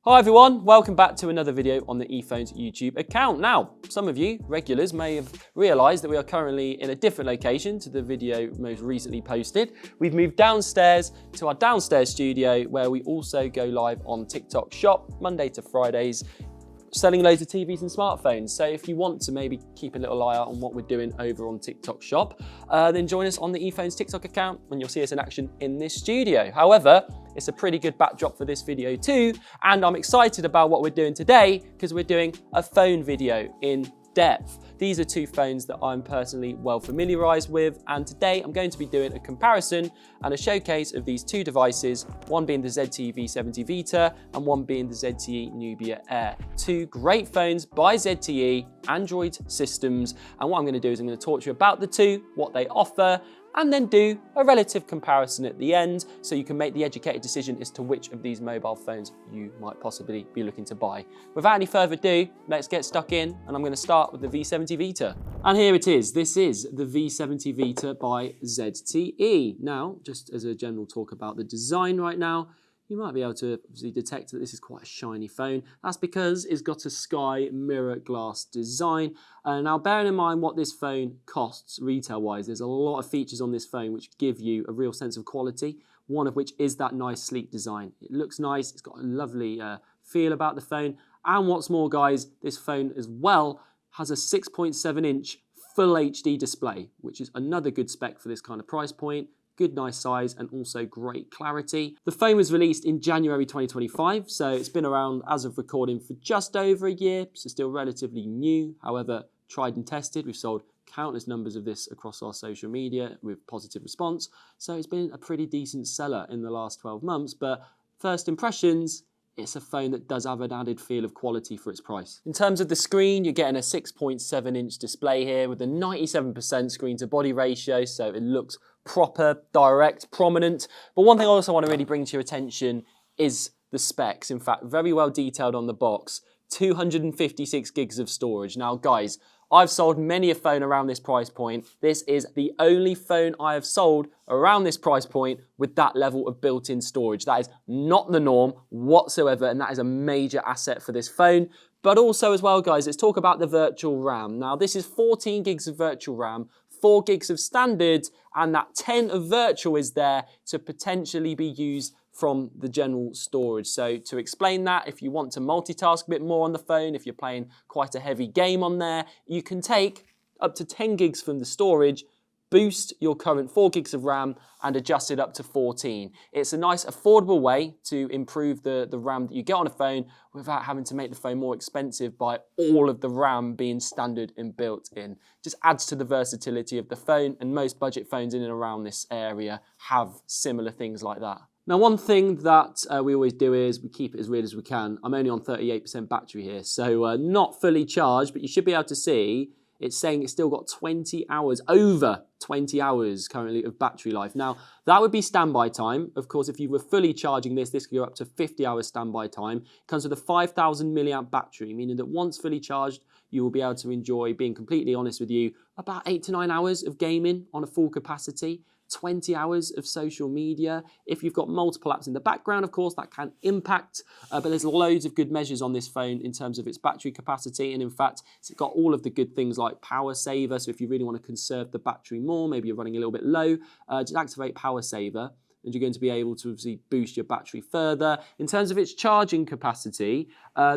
Hi everyone, welcome back to another video on the eFones YouTube account. Now, some of you regulars may have realised that we are currently in a different location to the video most recently posted. We've moved downstairs to our downstairs studio where we also go live on TikTok Shop Monday to Fridays, selling loads of TVs and smartphones. So if you want to maybe keep a little eye out on what we're doing over on TikTok Shop, then join us on the eFones TikTok account and you'll see us in action in this studio. However, it's a pretty good backdrop for this video too, and I'm excited about what we're doing today because we're doing a phone video in depth. These are two phones that I'm personally well familiarized with, and today I'm going to be doing a comparison and a showcase of these two devices, one being the ZTE V70 Vita and one being the ZTE Nubia Air. Two great phones by ZTE, Android systems, and what I'm going to do is I'm going to talk to you about the two, what they offer, and then do a relative comparison at the end so you can make the educated decision as to which of these mobile phones you might possibly be looking to buy. Without any further ado, let's get stuck in, and I'm going to start with the V70 Vita. And here it is. This is the V70 Vita by ZTE. Now, just as a general talk about the design right now, you might be able to obviously detect that this is quite a shiny phone. That's because it's got a sky mirror glass design. Now, bearing in mind what this phone costs retail-wise, there's a lot of features on this phone which give you a real sense of quality, one of which is that nice sleek design. It looks nice, it's got a lovely feel about the phone, and what's more, guys, this phone as well has a 6.7-inch full HD display, which is another good spec for this kind of price point. Good, nice size, and also great clarity. The phone was released in January 2025, so it's been around as of recording for just over a year, so still relatively new. However, tried and tested. We've sold countless numbers of this across our social media with positive response, so it's been a pretty decent seller in the last 12 months, but first impressions, it's a phone that does have an added feel of quality for its price. In terms of the screen, you're getting a 6.7-inch display here with a 97% screen to body ratio, so it looks proper, direct, prominent. But one thing I also want to really bring to your attention is the specs. In fact, very well detailed on the box, 256 gigs of storage. Now, guys, I've sold many a phone around this price point. This is the only phone I have sold around this price point with that level of built-in storage. That is not the norm whatsoever, and that is a major asset for this phone. But also as well, guys, let's talk about the virtual RAM. Now, this is 14 gigs of virtual RAM, 4 gigs of standard, and that 10 of virtual is there to potentially be used from the general storage. So to explain that, if you want to multitask a bit more on the phone, if you're playing quite a heavy game on there, you can take up to 10 gigs from the storage, boost your current 4 gigs of RAM and adjust it up to 14. It's a nice affordable way to improve the RAM that you get on a phone without having to make the phone more expensive by all of the RAM being standard and built in. Just adds to the versatility of the phone, and most budget phones in and around this area have similar things like that. Now, one thing that we always do is we keep it as weird as we can. I'm only on 38% battery here, so not fully charged, but you should be able to see it's saying it's still got 20 hours, over 20 hours currently of battery life. Now, that would be standby time. Of course, if you were fully charging this could go up to 50 hours standby time. It comes with a 5,000 milliamp battery, meaning that once fully charged, you will be able to enjoy, being completely honest with you, about 8 to 9 hours of gaming on a full capacity. 20 hours of social media. If you've got multiple apps in the background, of course, that can impact, but there's loads of good measures on this phone in terms of its battery capacity, and in fact, it's got all of the good things like power saver, so if you really want to conserve the battery more, maybe you're running a little bit low, just activate power saver, and you're going to be able to obviously boost your battery further. In terms of its charging capacity,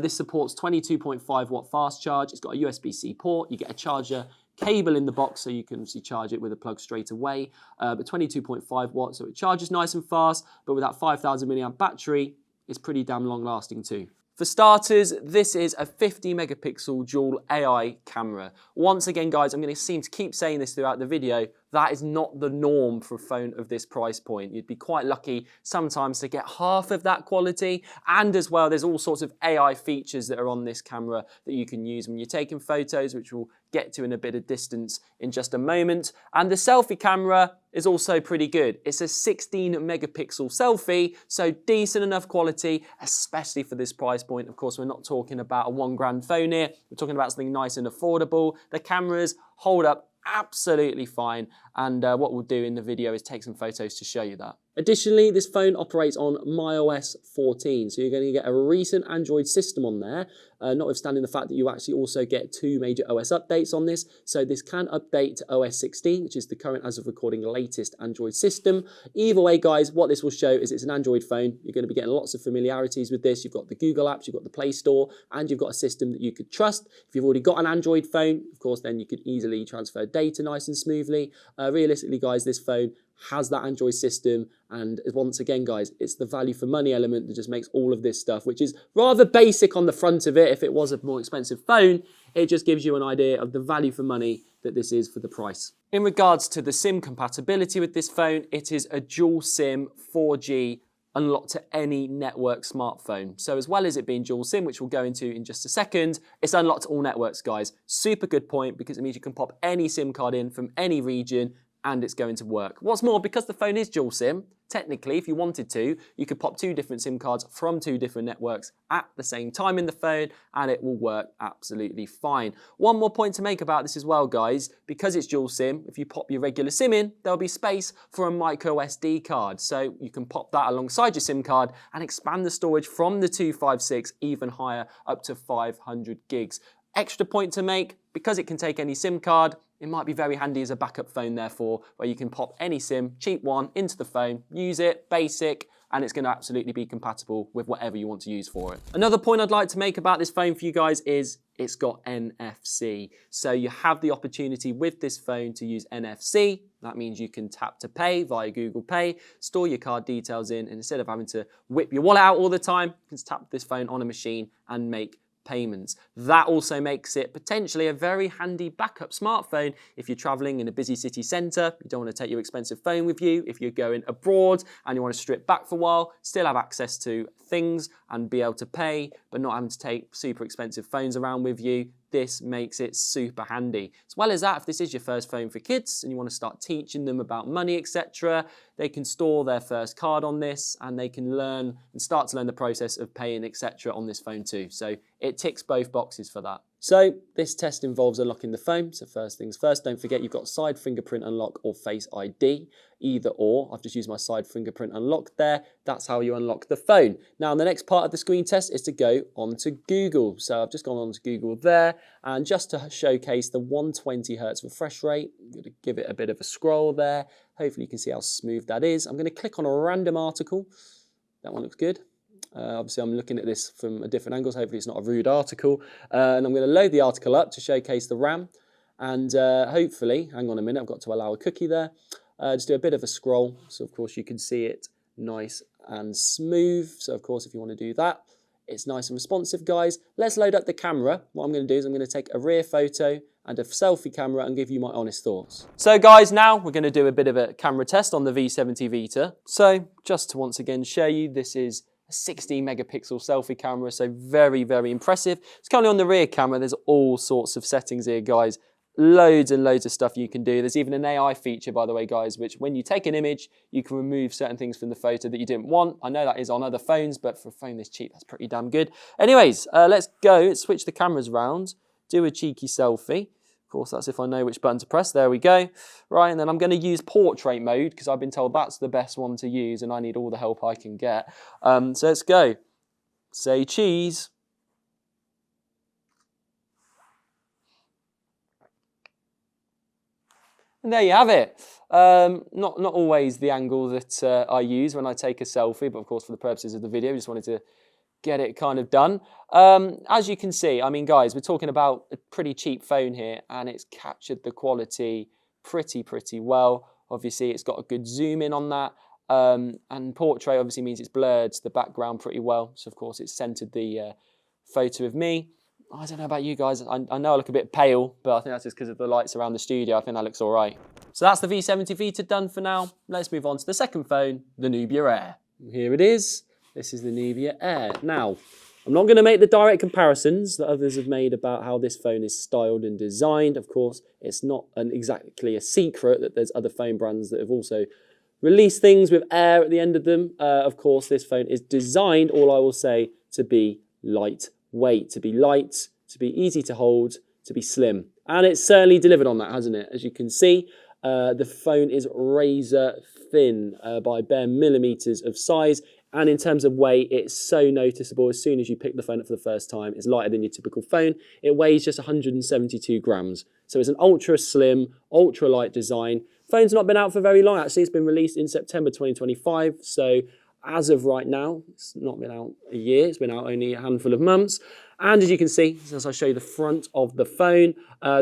this supports 22.5 watt fast charge, it's got a USB-C port, you get a charger cable in the box so you can obviously charge it with a plug straight away, but 22.5 watts, so it charges nice and fast, but with that 5,000 milliamp battery, it's pretty damn long lasting too. For starters, this is a 50 megapixel dual AI camera. Once again, guys, I'm going to seem to keep saying this throughout the video, that is not the norm for a phone of this price point. You'd be quite lucky sometimes to get half of that quality, and as well, there's all sorts of AI features that are on this camera that you can use when you're taking photos, which we'll get to in a bit of distance in just a moment. And the selfie camera is also pretty good. It's a 16 megapixel selfie, so decent enough quality, especially for this price point. Of course, we're not talking about a £1 phone here. We're talking about something nice and affordable. The cameras hold up absolutely fine, and what we'll do in the video is take some photos to show you that. Additionally, this phone operates on myOS 14, so you're going to get a recent Android system on there, notwithstanding the fact that you actually also get 2 major OS updates on this. So this can update to OS 16, which is the current, as of recording, latest Android system. Either way, guys, what this will show is it's an Android phone. You're going to be getting lots of familiarities with this. You've got the Google apps, you've got the Play Store, and you've got a system that you could trust. If you've already got an Android phone, of course, then you could easily transfer data nice and smoothly. Realistically, guys, this phone has that Android system, and once again, guys, it's the value for money element that just makes all of this stuff, which is rather basic on the front of it. If it was a more expensive phone, it just gives you an idea of the value for money that this is for the price. In regards to the SIM compatibility with this phone, it is a dual SIM 4G unlocked to any network smartphone. So as well as it being dual SIM, which we'll go into in just a second, it's unlocked to all networks, guys. Super good point, because it means you can pop any SIM card in from any region and it's going to work. What's more, because the phone is dual SIM, technically, if you wanted to, you could pop 2 different SIM cards from 2 different networks at the same time in the phone, and it will work absolutely fine. One more point to make about this as well, guys, because it's dual SIM, if you pop your regular SIM in, there'll be space for a micro SD card. So you can pop that alongside your SIM card and expand the storage from the 256 even higher, up to 500 gigs. Extra point to make, because it can take any SIM card, it might be very handy as a backup phone, therefore, where you can pop any SIM, cheap one, into the phone, use it, basic, and it's going to absolutely be compatible with whatever you want to use for it. Another point I'd like to make about this phone for you guys is it's got NFC. So you have the opportunity with this phone to use NFC. That means you can tap to pay via Google Pay, store your card details in, and instead of having to whip your wallet out all the time, you can just tap this phone on a machine and make payments. That also makes it potentially a very handy backup smartphone if you're traveling in a busy city centre, you don't want to take your expensive phone with you, if you're going abroad and you want to strip back for a while, still have access to things and be able to pay, but not having to take super expensive phones around with you. This makes it super handy. As well as that, if this is your first phone for kids and you want to start teaching them about money, etc., they can store their first card on this and they can learn and start to learn the process of paying, etc. on this phone too. So it ticks both boxes for that. So this test involves unlocking the phone. So first things first, don't forget you've got side fingerprint unlock or Face ID, either or. I've just used my side fingerprint unlock there. That's how you unlock the phone. Now the next part of the screen test is to go onto Google. So I've just gone onto Google there, and just to showcase the 120 Hz refresh rate, I'm going to give it a bit of a scroll there. Hopefully you can see how smooth that is. I'm going to click on a random article. That one looks good. Obviously I'm looking at this from a different angle, so hopefully it's not a rude article. And I'm going to load the article up to showcase the RAM. And hopefully, hang on a minute, I've got to allow a cookie there. Just do a bit of a scroll, so of course you can see it nice and smooth. So of course if you want to do that, it's nice and responsive, guys. Let's load up the camera. What I'm going to do is I'm going to take a rear photo and a selfie camera and give you my honest thoughts. So guys, now we're going to do a bit of a camera test on the V70 Vita. So just to once again show you, this is 16 megapixel selfie camera, so very, very impressive. It's currently on the rear camera. There's all sorts of settings here, guys. Loads and loads of stuff you can do. There's even an AI feature, by the way, guys, which when you take an image, you can remove certain things from the photo that you didn't want. I know that is on other phones, but for a phone this cheap, that's pretty damn good. Anyways, let's go, switch the cameras around, do a cheeky selfie. Of course, that's if I know which button to press. There we go. Right, and then I'm going to use portrait mode because I've been told that's the best one to use and I need all the help I can get. So let's go. Say cheese. And there you have it. Not always the angle that I use when I take a selfie, but of course for the purposes of the video, I just wanted to get it kind of done. As you can see, I mean, guys, we're talking about a pretty cheap phone here and it's captured the quality pretty well. Obviously, it's got a good zoom in on that. And portrait obviously means it's blurred the background pretty well. So, of course, it's centered the photo of me. I don't know about you guys. I know I look a bit pale, but I think that's just because of the lights around the studio. I think that looks all right. So that's the V70 Vita done for now. Let's move on to the second phone, the Nubia Air. Here it is. This is the Nubia Air. Now, I'm not going to make the direct comparisons that others have made about how this phone is styled and designed. Of course, it's not exactly a secret that there's other phone brands that have also released things with Air at the end of them. Of course, this phone is designed, all I will say, to be lightweight, to be light, to be easy to hold, to be slim. And it's certainly delivered on that, hasn't it? As you can see, The phone is razor thin by bare millimeters of size. And in terms of weight, it's so noticeable as soon as you pick the phone up for the first time. It's lighter than your typical phone. It weighs just 172 grams. So it's an ultra slim, ultra light design. Phone's not been out for very long, actually. It's been released in September 2025. So as of right now, it's not been out a year. It's been out only a handful of months. And as you can see, as I show you the front of the phone,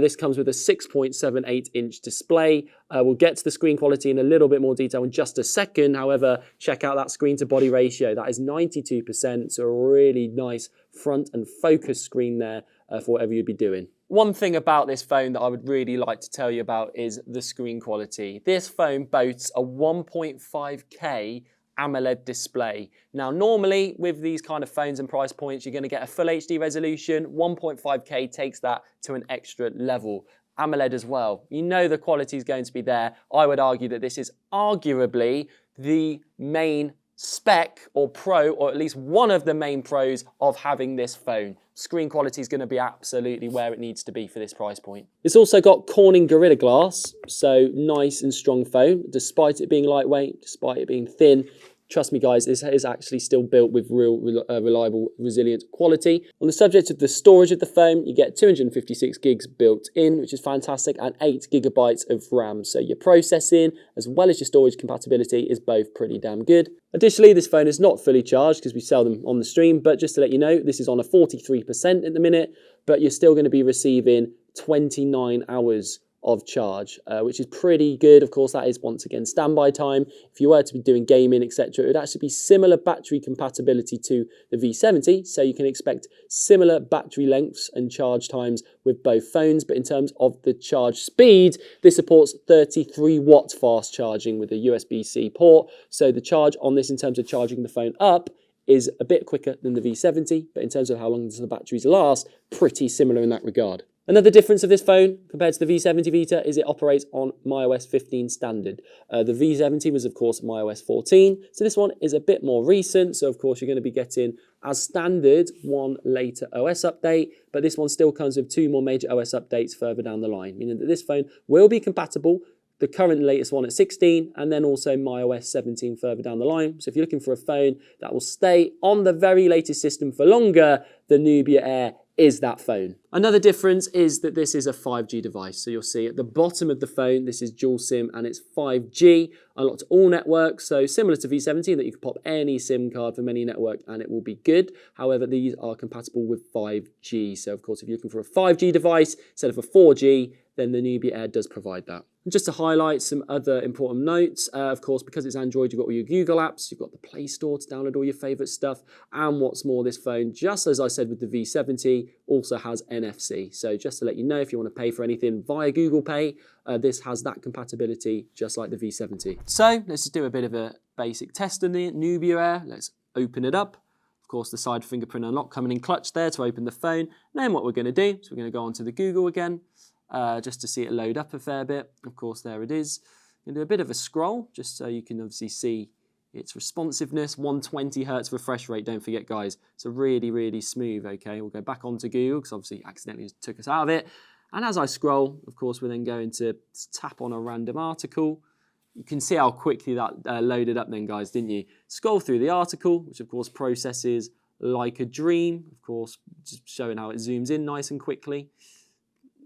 this comes with a 6.78-inch display. We'll get to the screen quality in a little bit more detail in just a second. However, check out that screen to body ratio. That is 92%, so a really nice front and focus screen there for whatever you'd be doing. One thing about this phone that I would really like to tell you about is the screen quality. This phone boasts a 1.5K AMOLED display. Now, normally with these kind of phones and price points, you're going to get a full HD resolution. 1.5K takes that to an extra level. AMOLED as well. You know the quality is going to be there. I would argue that this is arguably the main spec or pro, or at least one of the main pros of having this phone. Screen quality is going to be absolutely where it needs to be for this price point. It's also got Corning Gorilla Glass, so nice and strong phone, despite it being lightweight, despite it being thin. Trust me guys, this is actually still built with real reliable, resilient quality. On the subject of the storage of the phone, you get 256 gigs built in, which is fantastic, and 8 gigabytes of RAM. So your processing, as well as your storage compatibility, is both pretty damn good. Additionally, this phone is not fully charged because we sell them on the stream, but just to let you know, this is on a 43% at the minute, but you're still going to be receiving 29 hours of charge, which is pretty good. Of course, that is once again standby time. If you were to be doing gaming, etc., it would actually be similar battery compatibility to the V70, so you can expect similar battery lengths and charge times with both phones. But in terms of the charge speed, this supports 33 watt fast charging with a USB-C port. So the charge on this in terms of charging the phone up is a bit quicker than the V70, but in terms of how long does the batteries last, pretty similar in that regard. Another difference of this phone compared to the V70 Vita is it operates on macOS 15 standard. The V70 was, of course, macOS 14, so this one is a bit more recent. So, of course, you're going to be getting, as standard, one later OS update, but this one still comes with 2 more major OS updates further down the line, meaning that this phone will be compatible, the current latest one at 16, and then also macOS 17 further down the line. So if you're looking for a phone that will stay on the very latest system for longer, the Nubia Air is that phone. Another difference is that this is a 5G device. So you'll see at the bottom of the phone, this is dual SIM and it's 5G, unlocked all networks. So similar to V70 that you can pop any SIM card from any network and it will be good. However, these are compatible with 5G. So of course, if you're looking for a 5G device instead of a 4G, then the Nubia Air does provide that. And just to highlight some other important notes, of course, because it's Android, you've got all your Google apps, you've got the Play Store to download all your favorite stuff. And what's more, this phone, just as I said with the V70, also has NFC. So just to let you know, if you want to pay for anything via Google Pay, this has that compatibility just like the V70. So let's just do a bit of a basic test on the Nubia Air. Let's open it up. Of course, the side fingerprint unlock coming in clutch there to open the phone. And then what we're going to do is we're going to go onto the Google again, just to see it load up a fair bit. Of course, there it is. I'm going to do a bit of a scroll just so you can obviously see its responsiveness. 120 Hertz refresh rate, don't forget guys. It's a really, really smooth, okay? We'll go back onto Google because obviously accidentally took us out of it. And as I scroll, of course, we're then going to tap on a random article. You can see how quickly that loaded up then, guys, didn't you? Scroll through the article, which of course processes like a dream. Of course, just showing how it zooms in nice and quickly.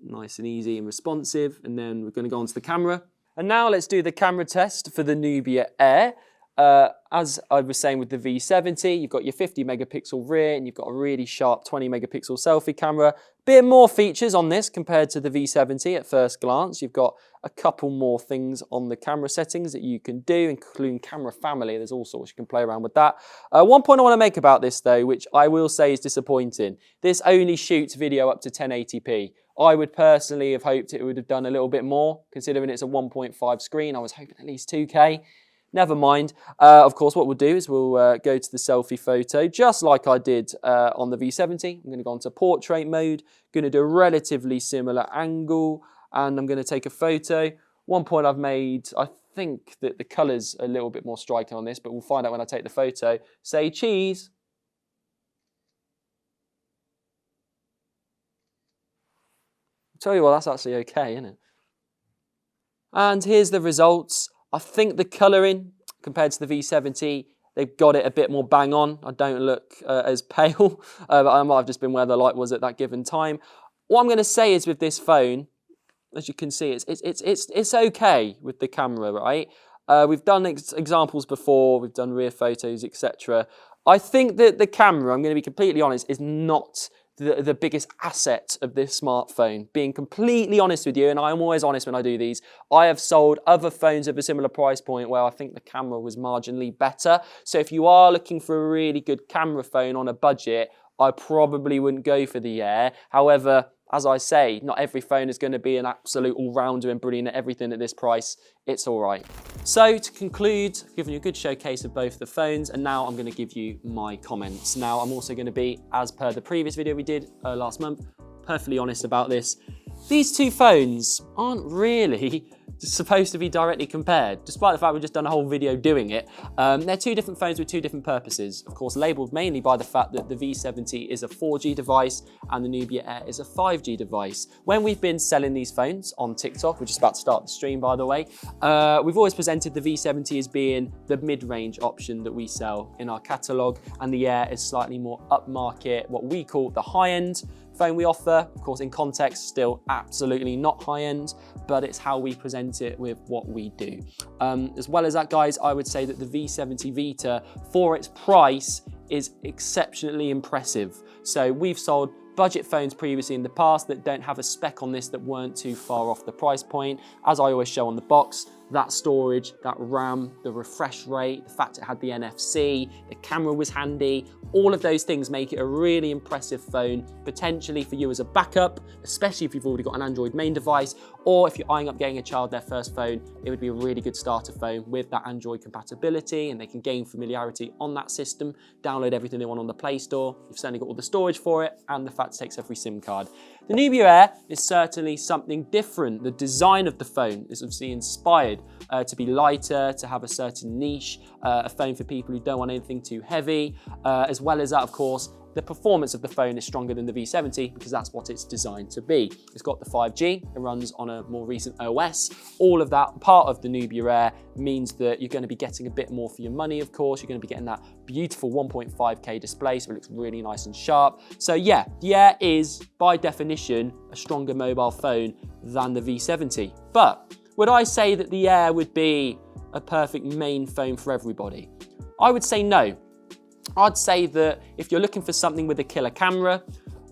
Nice and easy and responsive. And then we're going to go onto the camera. And now let's do the camera test for the Nubia Air. As I was saying with the V70, you've got your 50 megapixel rear and you've got a really sharp 20 megapixel selfie camera. Bit more features on this compared to the V70 at first glance. You've got a couple more things on the camera settings that you can do, including camera family. There's all sorts you can play around with that. One point I want to make about this though, which I will say is disappointing. This only shoots video up to 1080p. I would personally have hoped it would have done a little bit more, considering it's a 1.5 screen. I was hoping at least 2K. Never mind. Of course, what we'll do is we'll go to the selfie photo, just like I did on the V70. I'm going to go into portrait mode, going to do a relatively similar angle, and I'm going to take a photo. One point I've made, I think that the colour's a little bit more striking on this, but we'll find out when I take the photo. Say cheese. I'll tell you what, that's actually okay, isn't it? And here's the results. I think the colouring compared to the V70, they've got it a bit more bang on. I don't look as pale, but I might have just been where the light was at that given time. What I'm going to say is with this phone, as you can see, it's okay with the camera, right? We've done examples before, we've done rear photos, etc. I think that the camera, I'm going to be completely honest, is not the biggest asset of this smartphone. Being completely honest with you, and I'm always honest when I do these, I have sold other phones of a similar price point where I think the camera was marginally better. So if you are looking for a really good camera phone on a budget, I probably wouldn't go for the Air. However, as I say, not every phone is going to be an absolute all-rounder and brilliant at everything at this price. It's all right. So to conclude, I've given you a good showcase of both the phones, and now I'm going to give you my comments. Now, I'm also going to be, as per the previous video we did last month, perfectly honest about this. These two phones aren't really supposed to be directly compared, despite the fact we've just done a whole video doing it. They're two different phones with two different purposes, of course labelled mainly by the fact that the V70 is a 4G device and the Nubia Air is a 5G device. When we've been selling these phones on TikTok, we're just about to start the stream by the way, we've always presented the V70 as being the mid-range option that we sell in our catalogue, and the Air is slightly more upmarket, what we call the high-end phone we offer. Of course, in context, still absolutely not high-end, but it's how we present it with what we do. As well as that, guys, I would say that the V70 Vita, for its price, is exceptionally impressive. So we've sold budget phones previously in the past that don't have a spec on this that weren't too far off the price point. As I always show on the box, that storage, that RAM, the refresh rate, the fact it had the NFC, the camera was handy, all of those things make it a really impressive phone, potentially for you as a backup, especially if you've already got an Android main device, or if you're eyeing up getting a child their first phone, it would be a really good starter phone with that Android compatibility, and they can gain familiarity on that system, download everything they want on the Play Store. You've certainly got all the storage for it, and the fact it takes every SIM card. The Nubia Air is certainly something different. The design of the phone is obviously inspired to be lighter, to have a certain niche, a phone for people who don't want anything too heavy, as well as that, of course, the performance of the phone is stronger than the V70 because that's what it's designed to be. It's got the 5G, it runs on a more recent OS. All of that part of the Nubia Air means that you're going to be getting a bit more for your money, of course. You're going to be getting that beautiful 1.5K display, so it looks really nice and sharp. So yeah, the Air is, by definition, a stronger mobile phone than the V70. But would I say that the Air would be a perfect main phone for everybody? I would say no. I'd say that if you're looking for something with a killer camera,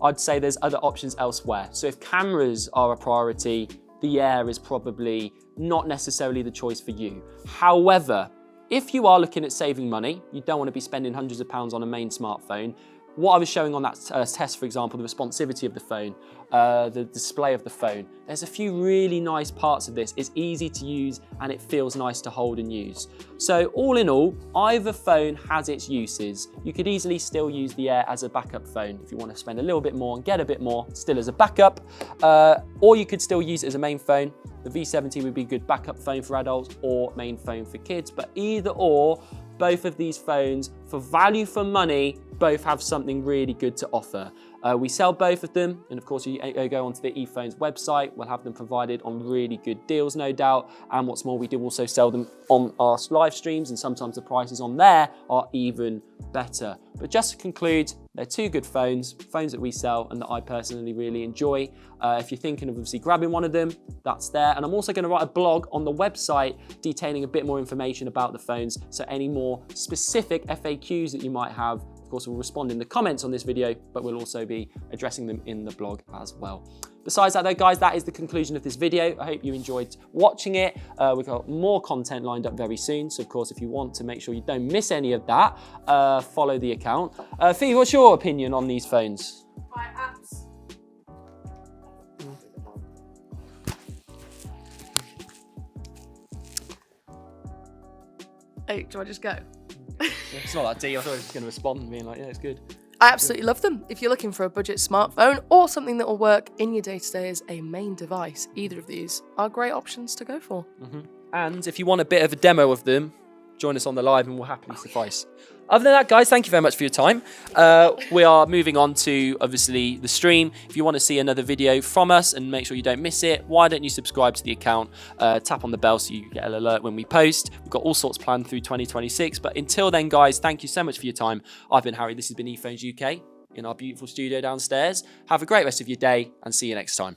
I'd say there's other options elsewhere. So if cameras are a priority, the Air is probably not necessarily the choice for you. However, if you are looking at saving money, you don't want to be spending hundreds of pounds on a main smartphone, what I was showing on that test, for example, the responsivity of the phone, the display of the phone, there's a few really nice parts of this. It's easy to use and it feels nice to hold and use. So all in all, either phone has its uses. You could easily still use the Air as a backup phone if you want to spend a little bit more and get a bit more, still as a backup, or you could still use it as a main phone. The V70 would be a good backup phone for adults or main phone for kids, but either or, both of these phones, for value for money, both have something really good to offer. We sell both of them, and of course you go onto the eFones website, we'll have them provided on really good deals, no doubt, and what's more, we do also sell them on our live streams, and sometimes the prices on there are even better. But just to conclude, they're two good phones that we sell and that I personally really enjoy. If you're thinking of obviously grabbing one of them, that's there. And I'm also going to write a blog on the website detailing a bit more information about the phones, so any more specific FAQs that you might have, of course, we'll respond in the comments on this video, but we'll also be addressing them in the blog as well. Besides that though, guys, that is the conclusion of this video. I hope you enjoyed watching it. We've got more content lined up very soon. So of course, if you want to make sure you don't miss any of that, follow the account. Fee, what's your opinion on these phones? My apps. Hey, do I just go? It's not that deep. I thought I was just going to respond and being like, yeah, it's good. I absolutely love them. If you're looking for a budget smartphone or something that will work in your day-to-day as a main device, either of these are great options to go for. And if you want a bit of a demo of them, join us on the live and we'll happily suffice. Other than that, guys, thank you very much for your time. We are moving on to, obviously, the stream. If you want to see another video from us and make sure you don't miss it, why don't you subscribe to the account, tap on the bell so you get an alert when we post. We've got all sorts planned through 2026. But until then, guys, thank you so much for your time. I've been Harry. This has been eFones UK in our beautiful studio downstairs. Have a great rest of your day and see you next time.